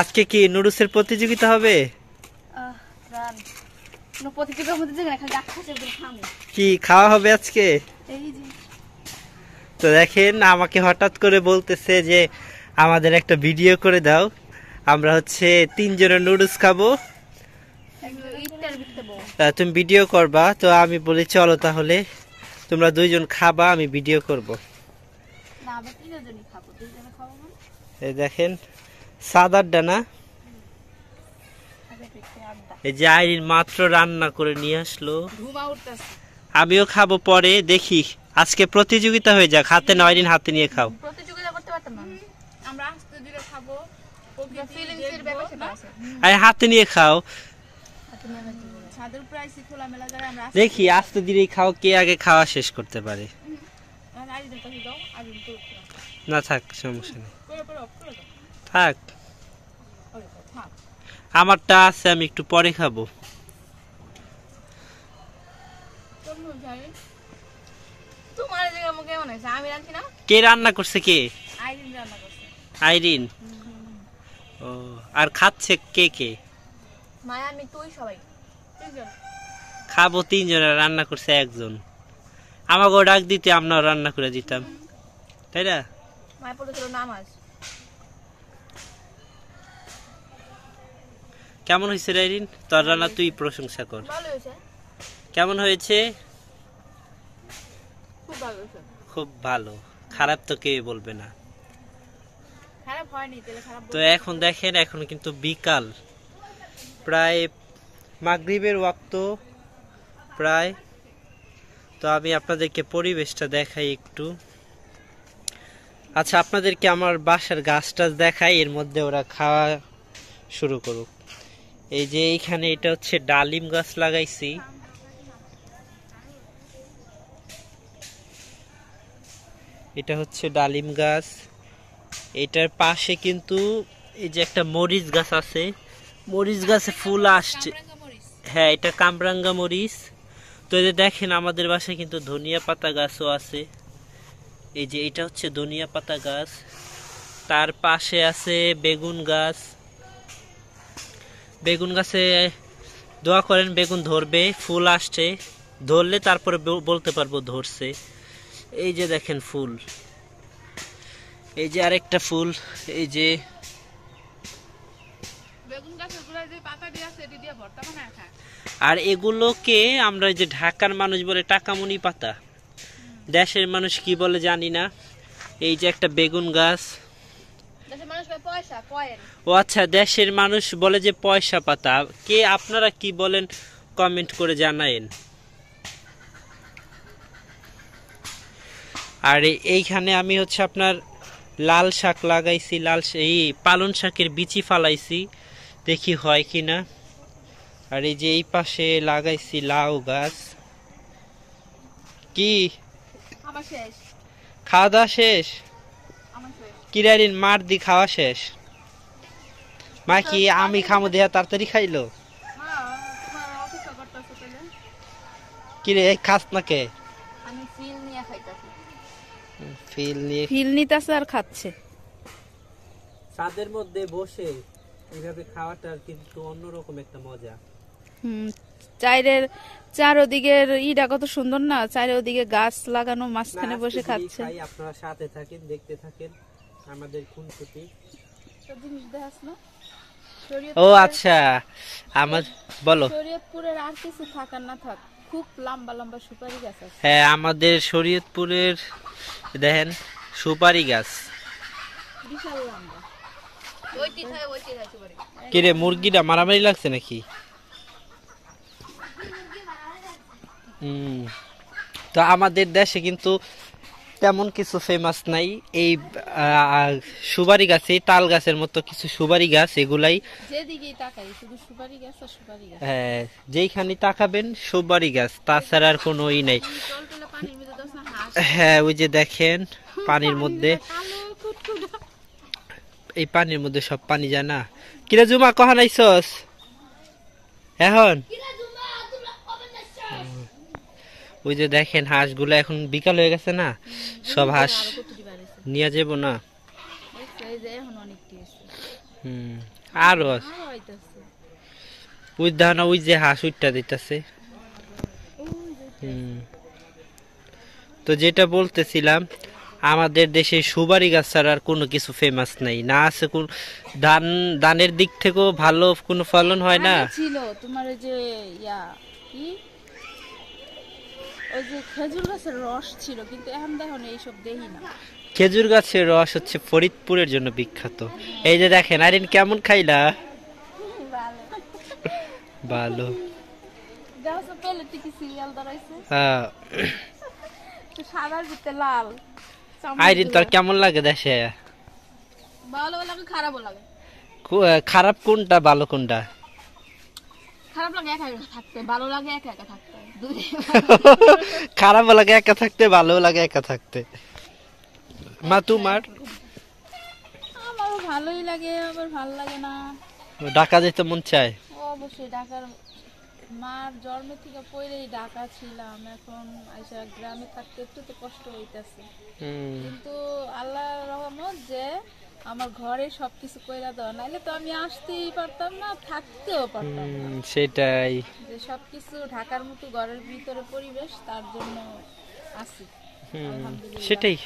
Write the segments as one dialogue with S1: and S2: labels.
S1: আজকে কি নুডলসের প্রতিযোগিতা হবে? কি খাওয়া হবে আজকে? তো দেখেন আমাকে হঠাৎ করে বলতেছে যে আমাদের একটা ভিডিও করে দাও, আমরা হচ্ছে 3 জনের নুডলস খাবো, তুমি ভিডিও করবা। তো আমি বলি চলো তাহলে তোমরা 2 জন খাবা, আমি ভিডিও করব। এই দেখেন সাদার ডানা, এই যে আইরিন মাত্র রান্না করে নিয়ে আসলো, আমিও খাবো পরে। দেখি আজকে প্রতিযোগিতা হয়ে যাক, হাতে না আইরিন হাতে নিয়ে খাও। হাতে নিয়ে খাও, দেখি আস্তে ধীরে খাও, কে আগে খাওয়া শেষ করতে পারে। না থাক, সমস্যা নেই, থাক, আমারটা আছে, আমি একটু পরে খাবো। কে রান্না করছে? কে? আইরিন। ও, আর খাচ্ছে কে কে? খাবো 3 জনের, রান্না করছে 1 জন। আমাকেও ডাক দিতে, আমরাও রান্না করে দিতাম, তাই না? কেমন হয়েছে আইরিন তোর রান্না? তুই প্রশংসা কর, কেমন হয়েছে? খুব ভালো, খারাপ তো কেউ বলবে না। তো এখন দেখেন, এখন কিন্তু বিকাল, প্রায় মাগরিবের ওয়াক্ত প্রায়। তো আমি আপনাদেরকে পরিবেশটা দেখাই একটু। আচ্ছা, আপনাদেরকে আমার বাসার গাছ টাছ দেখাই, এর মধ্যে ওরা খাওয়া শুরু করুক। এই যে এইখানে এটা হচ্ছে ডালিম গাছ লাগাইছি, এটা হচ্ছে ডালিম গাছ। এটার পাশে কিন্তু এই যে একটা মরিচ গাছ আছে, মরিচ গাছে ফুল আসছে। হ্যাঁ, এটা কামরাঙ্গা মরিচ। তো এই যে দেখেন আমাদের বাসায় কিন্তু ধনিয়া পাতা গাছও আছে, এই যে এটা হচ্ছে ধনিয়া পাতা গাছ। তার পাশে আছে বেগুন গাছ, বেগুন গাছে দোয়া করেন বেগুন ধরবে, ফুল আসছে, ধরলে তারপরে বলতে পারবো ধরছে। এই যে দেখেন ফুল, এই যে আরেকটা ফুল, এই যে আর এগুলোকে আমরা যে ঢাকার মানুষ বলে টাকামুনি পাতা, দেশের মানুষ কি বলে জানি না। এই যে একটা বেগুন গাছ, ও আচ্ছা, দেশের মানুষ বলে যে পয়সা পাতা, কে আপনারা কি বলেন কমেন্ট করে জানায়েন। আর এইখানে আমি হচ্ছে আপনার লাল শাক লাগাইছি, এই পালন শাকের বিচি ফালাইছি, দেখি হয় কিনা। আর এই যে এই পাশে লাগাইছি লাউ গাছ। কি খাওয়া দাওয়া শেষ? কিরারিন মার দি খাওয়া শেষ? মা কি আমি খামো দেয়া তাড়াতাড়ি খাইলো? কিরে খাস না কে?
S2: ফিল নিতেছে আর খাচ্ছে।
S1: ছাদের মধ্যে বসে এইভাবে খাওয়াটা কিন্তু অন্যরকম একটা মজা।
S2: চারদিকের ইটা কত সুন্দর না, চারদিকে গাছ লাগানো, মাঝখানে বসে খাচ্ছে।
S1: আপনারা সাথে থাকেন, দেখতে থাকেন আমাদের খুনসুটি। ও আচ্ছা, আমার বলো।
S2: শরীয়তপুরের আর কিছু থাকার না থাক, খুব লম্বা লম্বা সুপারি গাছ আছে।
S1: হ্যাঁ, আমাদের শরীয়তপুরের দেখেন সুপারি গাছ
S2: বিশাল লম্বা।
S1: কিরে মুরগিটা মারামারি লাগছে নাকি? তো আমাদের দেশে কিন্তু তেমন কিছু ফেমাস নাই, এই সুপারি গাছ, এই তাল গাছের মতো কিছু সুপারি গাছ, এগুলাই
S2: যেদিকেই তাকাই শুধু সুপারি গাছ আর সুপারি গাছ।
S1: হ্যাঁ, যেইখানে তাকাবেন সুপারি গাছ, তাছাড়া আর কোনো ই নাই। হ্যাঁ, ওই যে দেখেন পানির মধ্যে, এই পানির মধ্যে সব পানি যায় না। কিরে জুমা কহা নাইছস এখন? ওই যে দেখেন হাঁসগুলো, এখন বিকাল হয়ে গেছে না, সব হাঁস নিয়ে যাবো না। হুম আরো আছে।
S2: আরো আইতাছে।
S1: ওই দানা ওই যে হাঁস উইটটা দিতেছে।
S2: ওই যে
S1: হুম তো যেটা বলতেছিলাম, আমাদের দেশে সুপারি গাছ ছাড়া আর কোনো কিছু ফেমাস নাই, না আছে কোন ধান, ধানের দিক থেকেও ভালো কোনো ফলন হয় না।
S2: আগে ছিল তোমার ওই যে ইয়া কি ওই যে খেজুর গাছের রস ছিল, কিন্তু এখন দেখো না এইসব দেখি না।
S1: খেজুর গাছের রস হচ্ছে ফরিদপুরের জন্য বিখ্যাত। এই যে দেখেন আরিন কেমন খাইলা। ভালো।
S2: দেখো তো পেলে টিকি সিরিয়াল দাঁড়াইছে,
S1: হ্যাঁ।
S2: তো সাদার ভিতরে লাল।
S1: আইরিন তোর কেমন লাগে দেশে?
S2: ভালো লাগে খারাপও লাগে।
S1: খারাপ কোনটা ভালো কোনটা?
S2: খারাপ লাগে একা একা থাকতে, ভালো লাগে একা একা থাকতে, দুই
S1: খারাপ লাগে একা থাকতে, ভালো লাগে একা থাকতে। মা তোমার?
S2: আমারও ভালোই লাগে, আবার ভালো লাগে না।
S1: ঢাকা যেতে মন চায়?
S2: অবশ্যই ঢাকার মার জন্মের থেকে পরেই ঢাকা ছিলাম, এখন আইসা গ্রামে থাকতে একটু তো কষ্ট হইতাছে, কিন্তু আল্লাহর রহমত যে আমার ঘরে সবকিছু কইরা দেওয়া, নাইলে তো আমি আসতেই পারতাম না, থাকতেও পারতাম না।
S1: সেটাই।
S2: যে সবকিছু ঢাকার মতো ঘরের ভিতরে পরিবেশ, তার জন্য আছি আলহামদুলিল্লাহ।
S1: সেটাই।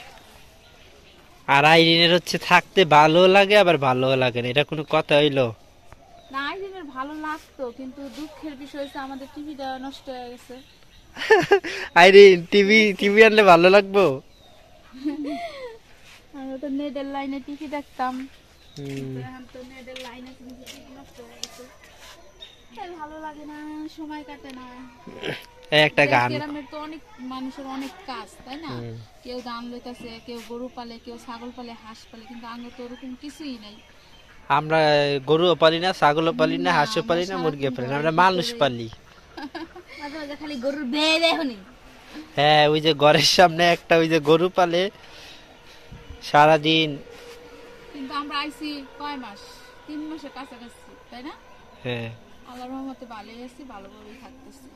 S1: আর আইরিনের হচ্ছে থাকতে ভালো লাগে আবার ভালো লাগে না, এটা কোনো কথা হইলো?
S2: না, আইরিনের ভালো লাগতো, কিন্তু দুঃখের বিষয় হচ্ছে আমাদের টিভিটা নষ্ট হয়ে গেছে।
S1: আইরিন টিভি আনলে ভালো লাগবো।
S2: আমরা তো নেটের লাইনে টিভি দেখতাম, কিন্তু এখন তো নেটের লাইনে কিন্তু টিভি নষ্ট হয়ে গেছে, তাই ভালো লাগে না, সময় কাটে না।
S1: এই একটা গান।
S2: গ্রামের তো অনেক মানুষের অনেক কাজ, তাই না? কেউ ধান লইতাছে, কেউ গরু পালে, কেউ ছাগল পালে, হাঁস পালে, কিন্তু আমরা তো ওরকম কিছুই নাই।
S1: আমরা গরুও পালি না, ছাগলও পালি না, হাঁসও পালি না, মুরগিও পালি না, আমরা মানুষ পালি।
S2: মাঝে মাঝে খালি গরুর বেয়ে দেখনি।
S1: হ্যাঁ, ওই যে ঘরের সামনে একটা ওই যে গরু পালে সারাদিন।
S2: কিন্তু আমরা আইছি কয় মাস, 3 মাসের কাছাকাছি, তাই না?
S1: হ্যাঁ।
S2: আল্লাহর রহমতে ভালোই আছি, ভালোভাবেই থাকতেছি।